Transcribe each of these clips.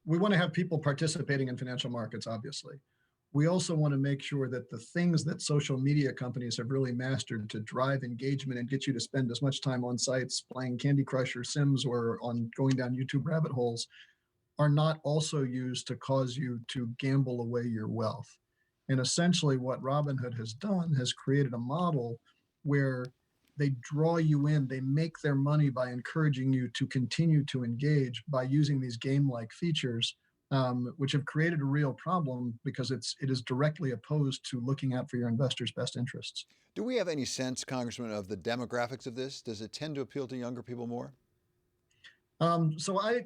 we want to have people participating in financial markets, obviously. We also want to make sure that the things that social media companies have really mastered to drive engagement and get you to spend as much time on sites playing Candy Crush or Sims or on going down YouTube rabbit holes are not also used to cause you to gamble away your wealth. And essentially what Robinhood has done has created a model where they draw you in, they make their money by encouraging you to continue to engage by using these game-like features, which have created a real problem because it is directly opposed to looking out for your investors' best interests. Do we have any sense, Congressman, of the demographics of this? Does it tend to appeal to younger people more? So I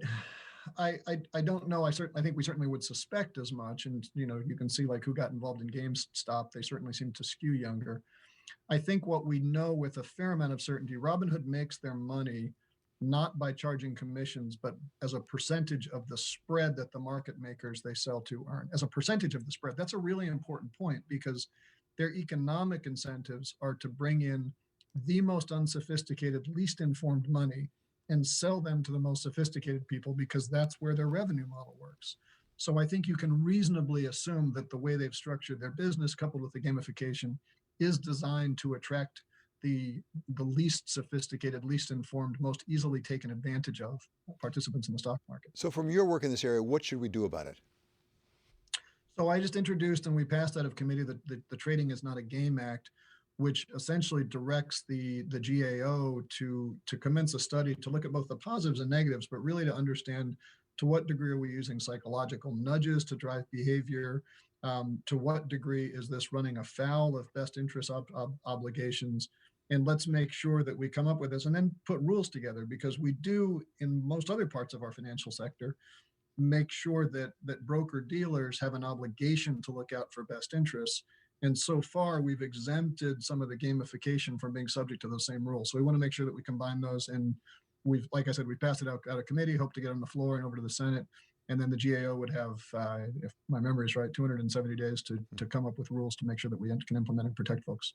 don't know. I think we certainly would suspect as much. And, you can see like who got involved in GameStop. They certainly seem to skew younger. I think what we know with a fair amount of certainty, Robinhood makes their money not by charging commissions, but as a percentage of the spread that the market makers they sell to earn. As a percentage of the spread. That's a really important point because their economic incentives are to bring in the most unsophisticated, least informed money and sell them to the most sophisticated people because that's where their revenue model works. So I think you can reasonably assume that the way they've structured their business, coupled with the gamification, is designed to attract the least sophisticated, least informed, most easily taken advantage of participants in the stock market. So from your work in this area, what should we do about it? So I just introduced and we passed out of committee the Trading is Not a Game Act, which essentially directs the GAO to commence a study to look at both the positives and negatives, but really to understand to what degree are we using psychological nudges to drive behavior, to what degree is this running afoul of best interest obligations, and let's make sure that we come up with this and then put rules together, because we do in most other parts of our financial sector make sure that broker dealers have an obligation to look out for best interests. And so far, we've exempted some of the gamification from being subject to those same rules. So we want to make sure that we combine those. And like I said, we passed it out of committee, hope to get on the floor and over to the Senate. And then the GAO would have, if my memory is right, 270 days to come up with rules to make sure that we can implement and protect folks.